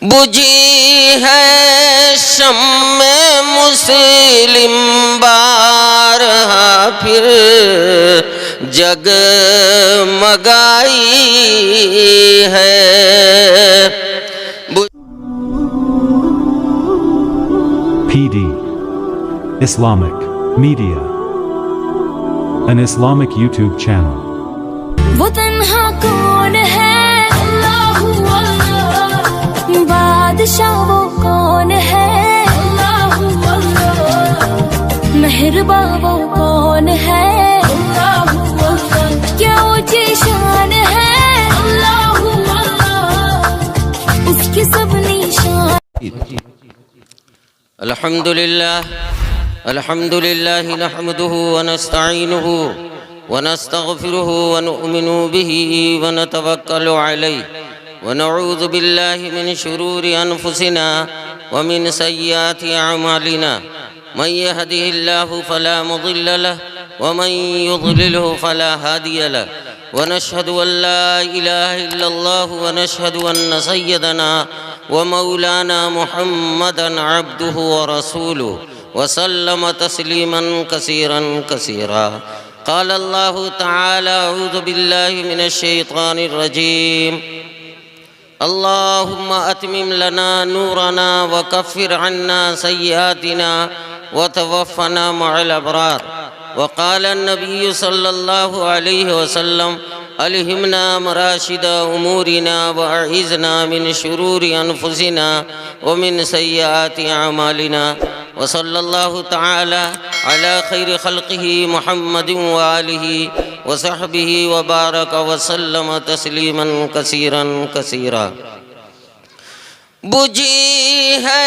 बुझी है शम्मे मुस्लिम बारहा फिर जगमगाई है। PD Islamic Media, an Islamic YouTube channel. वो तन्हा कौन है? अल्लाहु अल्लाह। बादशाह वो कौन है? अल्लाहु अल्लाह। मेहरबा वो कौन है? अल्लाहु अल्लाह। क्या ऊंची शान है? अल्लाहु अल्लाह। उसकी सब निशान। अल्हम्दुलिल्लाह नहमदुहु व नस्तईनुहु व नस्तगफिरुहु व नु'मिनु बिही व नतवक्कलु अलैहि व नऊज़ु बिल्लाहि मिन शुरूरि अनफुसिना व मिन सय्यिआति अअमालिना मन यहदिहिल्लाहु फला मुदिल्ल लहु व मन युद्लिलहु फला हादिय लहु व नशहदु अन ला इलाहा इल्लल्लाहु व नशहदु अन्न सय्यदना व मौलाना मुहम्मदन अब्दुहु व रसूलुहु वसल्लम तस्लीमन कसीरन कसीरा। क़ाल अल्लाहु तआला अऊज़ु बिल्लाहि मिनश शैतानिर रजीम। अल्लाहुम्मा अतमिम लना नूरना व कफ़िर अन्ना सय्यातिना व तवफ़्फ़ना मअल अबरार। व क़ाल अन्नबिय्यु सल्लल्लाहु अलैहि वसल्लम अलहिमना मराशिद उमूरिना व अइज़ना मिन शुरूरि अनफुसिना व मिन सय्याति अमालिना। व सल्लल्लाहु तआला अला खैरि खल्क़िही मुहम्मदिन व आलिही व सहबिही व बारक व सल्लम तस्लीमन कसीरन कसीरा। बुझी है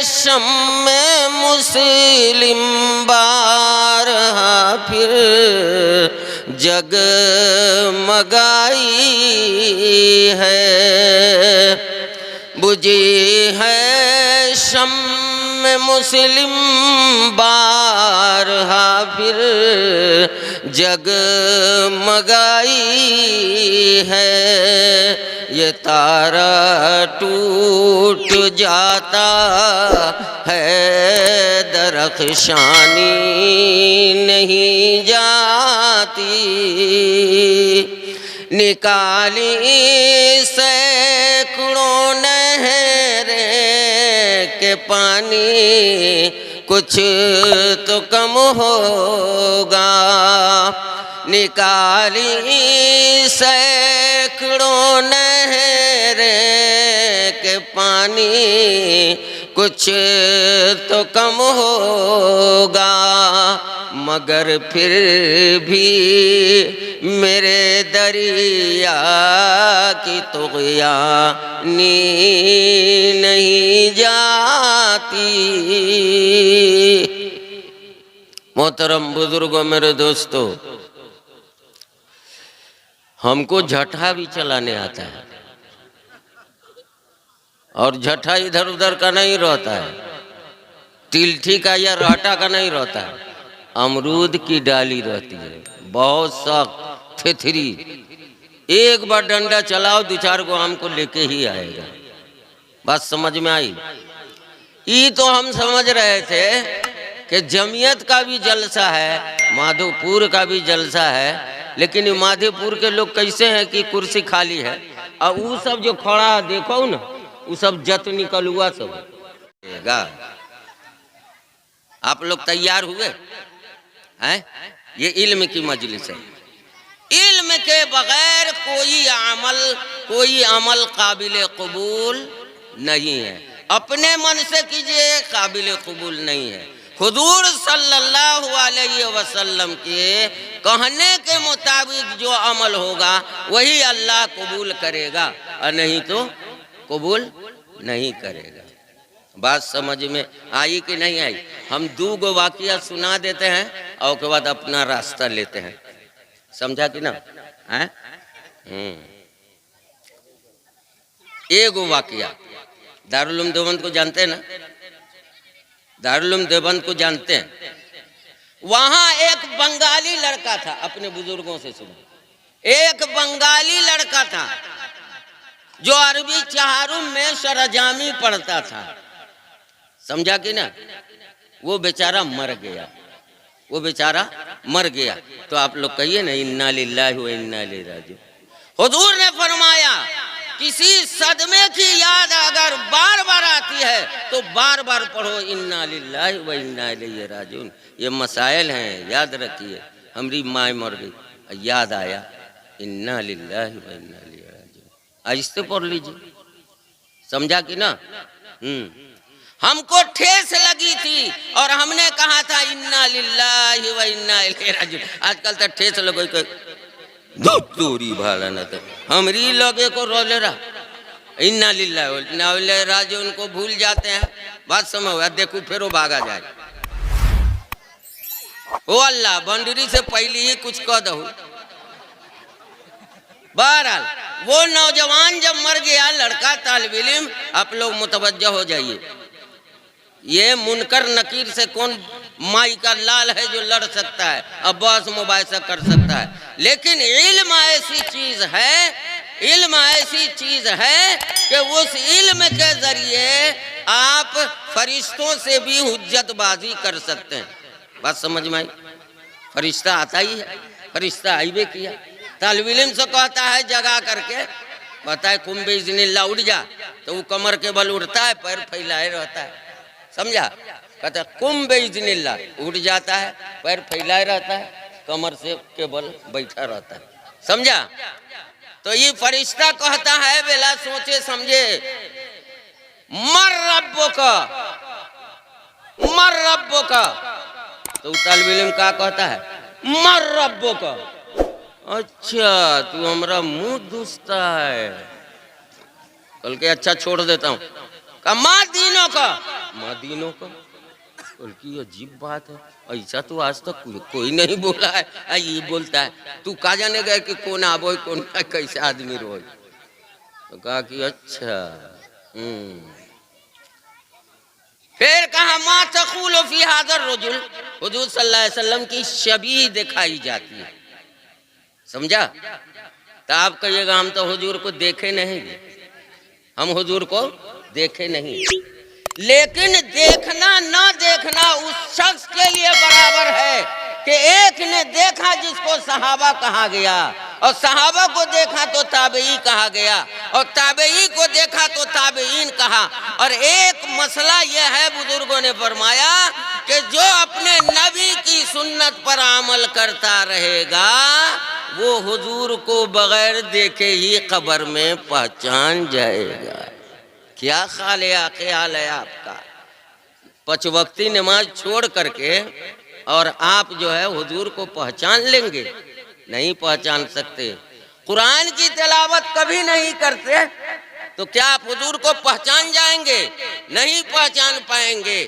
शम्मे मुस्लिम बारहा फिर जगमगाई है। बुझी है शम्मे मुस्लिम बारहा फिर जगमगाई है। ये तारा टूट जाता है दरख्शानी नहीं जाती। निकाली सैकड़ों नहरें के पानी कुछ तो कम होगा। निकाली सैकड़ों नहरें के पानी कुछ तो कम होगा। मगर फिर भी मेरे दरिया की तुग़यानी नहीं जाती। मोहतरम बुजुर्गों, मेरे दोस्तों, हमको झटा भी चलाने आता है और झटा इधर उधर का नहीं रहता है, तिलठी का या रहटा का नहीं रहता है, अमरूद की डाली रहती है, बहुत सख्त थेथरी। एक बार डंडा चलाओ, दो चार को आम को लेके ही आएगा। बात समझ में आई? ये तो हम समझ रहे थे कि जमीयत का भी जलसा है, माधोपुर का भी जलसा है, लेकिन माधोपुर के लोग कैसे हैं कि कुर्सी खाली है और वो सब जो खड़ा देखो ना, वो सब जत निकलुआ सब है। आप लोग तैयार हुए हैं? ये इल्म की मजलिस है। इल्म के बगैर कोई अमल काबिल कबूल नहीं है। अपने मन से कीजिए, काबिल कबूल नहीं है। हुजूर सल्लल्लाहु अलैहि वसल्लम के कहने के मुताबिक जो अमल होगा वही अल्लाह कबूल करेगा और नहीं तो कबूल नहीं करेगा। बात समझ में आई कि नहीं आई? हम दो गो वाकिया सुना देते हैं और उसके बाद अपना रास्ता लेते हैं। समझा कि ना? है एगो वाकिया दारुल उलूम देवबंद को जानते हैं ना? दारुल उलूम देवबंद को जानते हैं? वहां एक बंगाली लड़का था, अपने बुजुर्गों से सुनो। एक बंगाली लड़का था, जो अरबी चहारुम में सरजामी पढ़ता था, समझा कि ना, वो बेचारा मर गया, वो बेचारा मर गया। तो आप लोग कहिए ना इन्ना लिल्लाहि व इन्ना इलैहि राजिऊन। हुजूर ने फरमाया किसी सदमे की याद अगर बार बार आती है तो बार बार पढ़ो इन्ना लिल्लाहि व इन्ना इलैहि राजिऊन। ये मसाइल हैं, याद रखिए। हमारी माँ मर गई, याद आया इन्ना लिल्लाहि व इन्ना इलैहि राजिऊन, आहिस्ते पढ़ लीजिए, समझा कि ना। हमको ठेस लगी थी और हमने कहा था इन्ना लिल्लाहि व इन्ना इलैहि राजिऊन। आजकल तो ठेस लगो दूरी भाला न तो हमरी लगे को रोले रहा इन्ना लिल्लाहि व इन्ना इलैहि राजिऊन को भूल जाते हैं। बात समझ हुआ, देखो फिर वो भागा जाए। ओ अल्लाह बंडरी से पहले ही कुछ कह दो। बहरहाल वो नौजवान जब मर गया, लड़का तालिब इल्म, आप लोग मुतवज्जह हो जाइए। ये मुनकर नकीर से कौन माई का लाल है जो लड़ सकता है, अब्बास मुबाहिसा कर सकता है। लेकिन इल्म ऐसी चीज है, इल्म ऐसी चीज है कि उस इल्म के जरिए आप फरिश्तों से भी हुज्जतबाजी कर सकते हैं। बात समझ में आई? फरिश्ता आता ही है, फरिश्ता आई भी किया। तालिब इल्म से कहता है जगा करके, कहता है कुम बिइज़्निल्लाह उठ जा, तो वो कमर के बल उठता है, पैर फैलाए रहता है, समझा। कहता है कुम बिइज़्निल्लाह उठ जाता है, पैर फैलाए रहता है, कमर से के बल बैठा रहता है, समझा। तो ये फरिश्ता कहता है बेला सोचे समझे, मर रब्बुका, मर रब्बुका। तो तालिब इल्म का कहता है मर रब्बुका। अच्छा तू हमारा मुंह दूसता है। कल के अच्छा छोड़ देता हूँ। का माँ दीनों का, माँ दीनों का। कल की अजीब बात है, ऐसा तो आज तक कोई नहीं बोला है, ये बोलता है। तू का जाने गए कि कौन आबो कौन कैसे आदमी रोज। तो कहा कि अच्छा। फिर कहा मा तक़ूलु फी हाज़र रजुल, हुजूर सल्लल्लाहु अलैहि वसल्लम की शबीह दिखाई जाती है, समझा। तो आप कहिएगा हम तो हुजूर को देखे नहीं, हम हुजूर को देखे नहीं। लेकिन देखना ना देखना उस शख्स के लिए बराबर है कि एक ने देखा जिसको सहाबा कहा गया, और सहाबा को देखा तो ताबई कहा गया, और ताबई को देखा तो ताबईन कहा। और एक मसला यह है, बुजुर्गों ने फरमाया कि जो अपने नबी की सुन्नत पर अमल करता रहेगा वो हुजूर को बगैर देखे ही कब्र में पहचान जाएगा। क्या ख्याल है आपका? पांच वक्ती नमाज छोड़ करके और आप जो है हुजूर को पहचान लेंगे? नहीं पहचान सकते। कुरान की तिलावत कभी नहीं करते तो क्या आप हुजूर को पहचान जाएंगे? नहीं पहचान पाएंगे।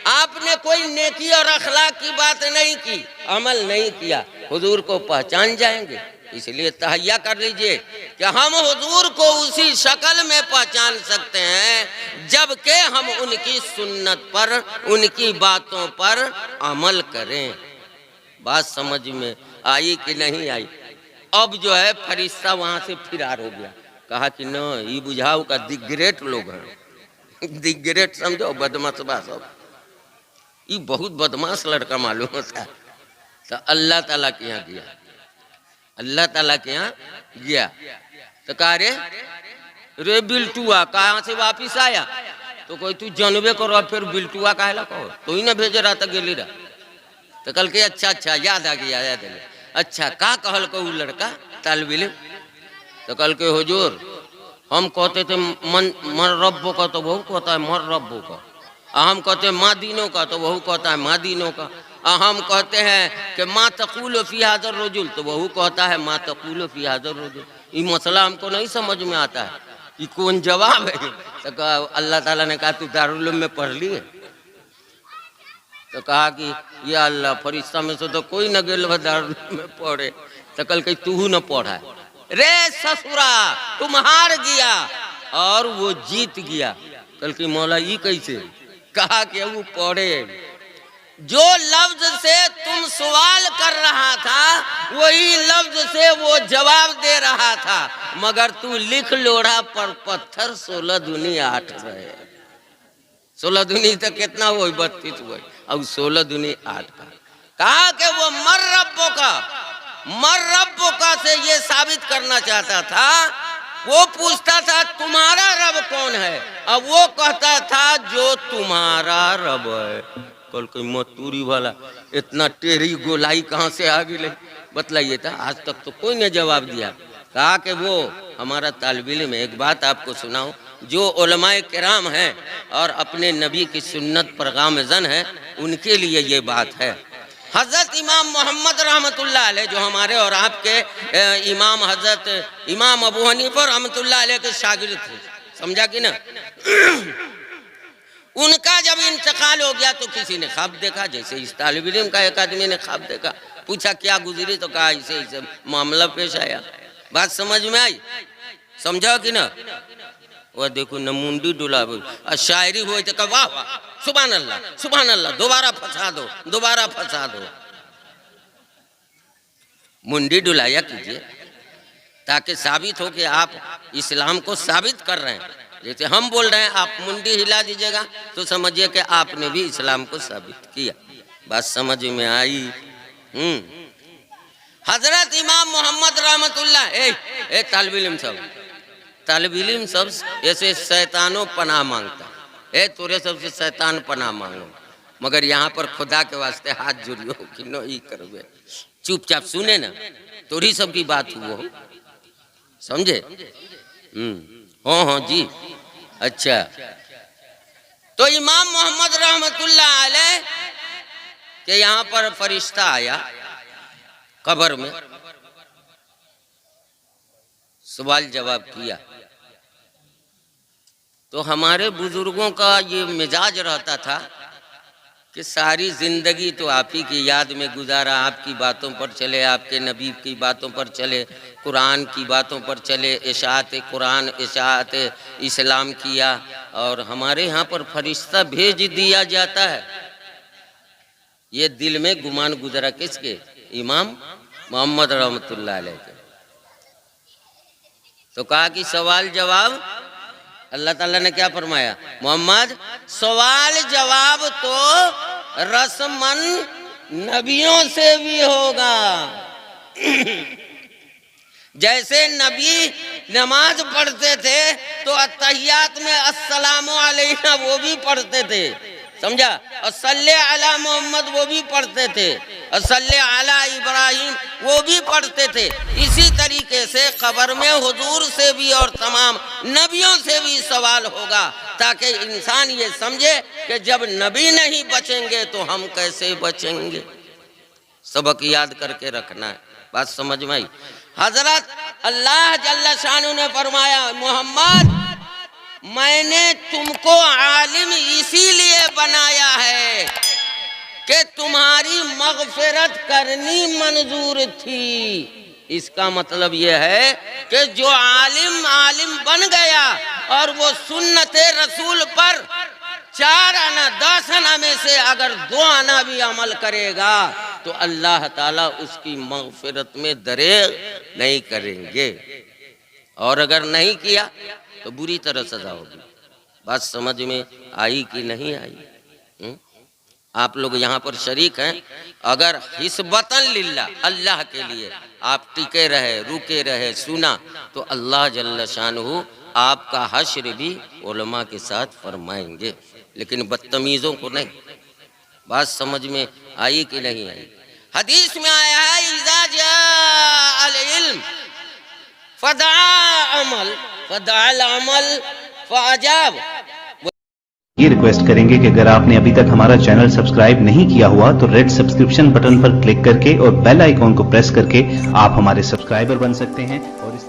आपने कोई नेकी और अखलाक की बात नहीं की, अमल नहीं किया, हुजूर को पहचान जाएंगे? इसलिए तहैया कर लीजिए कि हम हुजूर को उसी शक्ल में पहचान सकते हैं जबकि हम उनकी सुन्नत पर, उनकी बातों पर अमल करें। बात समझ में आई कि नहीं आई? अब जो है फरिश्ता वहां से फिरार हो गया। कहा कि न ये बुझाओ का दिग्ग्रेट लोग हैं, दिग्ग्रेट समझो, बदमाश सब, ये बहुत बदमाश लड़का मालूम होता है। तो अल्लाह ताला के यहाँ गया, अल्लाह ताला के यहाँ गया तो कहा रे बिल्टुआ कहाँ से वापिस आया? तो कोई तू जानबे करो, फिर बिल्टुआ काहेला कहो, तो ही ना भेज रहा था गेली रहा। तो कल के अच्छा अच्छा याद आ गया, याद आ गया। अच्छा का कहल को लड़का तालिब इल्म? तो कल के हुजूर हम कहते थे मर रब्बो का, तो वह कहता है मर रब्बो का। हम कहते माँ दीनों का, तो वह कहता है माँ दीनों का। हम कहते हैं कि माँ तक़ूलु फी हाज़र रजुल, तो वह कहता है माँ तक़ूलु फी हाज़र रजुल। ये मसला हमको नहीं समझ में आता है, ये कौन जवाब है? तो कहा अल्लाह ताला ने कहा तू दारुल उलूम में पढ़ लिए? तो कहा कि या अल्लाह फरिश्ता में से तो कोई न गेल दारुल उलूम में पढ़े। तो कल कहीं तू न पढ़ा है। रे ससुरा तुम हार गया और वो जीत गया। कल की मौला ये कैसे? कहा कि वो पढ़े, जो लफ्ज से तुम सवाल कर रहा था वही लफ्ज से वो जवाब दे रहा था, मगर तू लिख लोढ़ा पर पत्थर 16 दूनी 8 रहे। 16 दूनी तो कितना हुआ 32 हुआ और 16 दूनी 8 का। कहा कि वो मर रब्बो का से ये साबित करना चाहता था। वो पूछता था तुम्हारा रब कौन है, अब वो कहता था जो तुम्हारा रब है। कल कोई मतूरी वाला इतना टेढ़ी गोलाई कहाँ से आ गई बतलाइए था। आज तक तो कोई ने जवाब दिया। कहा कि वो हमारा तालिब इल्म है। एक बात आपको सुनाऊं, जो उलमाए किराम हैं और अपने नबी की सुन्नत पर गामज़न है, उनके लिए ये बात है। हज़रत इमाम मोहम्मद रहमतुल्लाह अलैह जो हमारे और आपके इमाम हज़रत इमाम अबू हनीफा रहमतुल्लाह अलैह के शागिर्द थे, समझा कि ना। उनका जब इंतकाल हो गया तो किसी ने ख्वाब देखा, जैसे इस तालिब इल्म का एक आदमी ने ख्वाब देखा। पूछा क्या गुजरी, तो कहा इसे मामला पेश आया। बात समझ में आई, समझा कि ना। वह देखो न मुंडी डुला शायरी हुई तो वाह वाह सुभान अल्लाह, दोबारा फंसा दो। मुंडी डुलाया कीजिए ताकि साबित हो कि आप इस्लाम को साबित कर रहे हैं। जैसे हम बोल रहे हैं, आप मुंडी हिला दीजिएगा तो समझिए कि आपने भी इस्लाम को साबित किया। बात समझ में आई। हजरत इमाम मोहम्मद रहमतुल्लाह तालिब इल्म सब ऐसे शैतानों पनाह मांगता है। तोरे सबसे शैतान पनाह मांगो, मगर यहाँ पर खुदा के वास्ते हाथ जुड़ियो कि नो ही करवे। चुपचाप सुने ना, तोरी सब की बात हुआ, समझे। हाँ जी, अच्छा। तो इमाम मोहम्मद रहमतुल्लाह अलैह के यहाँ पर फरिश्ता आया कब्र में, सवाल जवाब किया। तो हमारे बुजुर्गों का ये मिजाज रहता था कि सारी जिंदगी तो आप ही की याद में गुजारा, आपकी बातों पर चले, आपके नबी की बातों पर चले, कुरान की बातों पर चले, इशाअत कुरान इशाअत इस्लाम किया। और हमारे यहाँ पर फरिश्ता भेज दिया जाता है। ये दिल में गुमान गुजरा किसके, इमाम मोहम्मद रहमतुल्लाह अलैह के। तो कहा कि सवाल जवाब, अल्लाह ताला ने क्या फरमाया, मोहम्मद सवाल जवाब तो रस्मन नबियों से भी होगा। जैसे नबी नमाज पढ़ते थे तो अत्तहियात में अस्सलामु अलैना वो भी पढ़ते थे, समझा। और सल्ले अला मोहम्मद वो भी पढ़ते थे, और सल्ले अला इब्राहिम वो भी पढ़ते थे। इसी तरीके से कब्र में हुजूर से भी और तमाम नबियों से भी सवाल होगा, ताकि इंसान ये समझे कि जब नबी नहीं बचेंगे तो हम कैसे बचेंगे। सबक याद करके रखना है। बात समझ में आई। हजरत अल्लाह जल्ल शानु ने फरमाया, मोहम्मद मैंने तुमको आलिम इसीलिए बनाया है कि तुम्हारी मगफिरत करनी मंजूर थी। इसका मतलब यह है कि जो आलिम बन गया और वो सुन्नते रसूल पर 4 आना 10 आना में से अगर 2 आना भी अमल करेगा तो अल्लाह ताला उसकी मगफिरत में दरेग नहीं करेंगे, और अगर नहीं किया तो बुरी तरह सजा होगी। बात समझ में आई कि नहीं आई। आप लोग यहाँ पर शरीक हैं। अगर हिस्बतन लिल्लाह, अल्लाह के लिए आप टिके रहे, रुके रहे, सुना, तो अल्लाह जल्ल शानुहु आपका हश्र भी उलमा के साथ फरमाएंगे, लेकिन बदतमीज़ों को नहीं। बात समझ में आई कि नहीं आई। हदीस में आया है, इज़ा जाअल इल्म फदअल अमल फअजाब। ये रिक्वेस्ट करेंगे कि अगर आपने अभी तक हमारा चैनल सब्सक्राइब नहीं किया हुआ तो रेड सब्सक्रिप्शन बटन पर क्लिक करके और बेल आइकॉन को प्रेस करके आप हमारे सब्सक्राइबर बन सकते हैं। और इस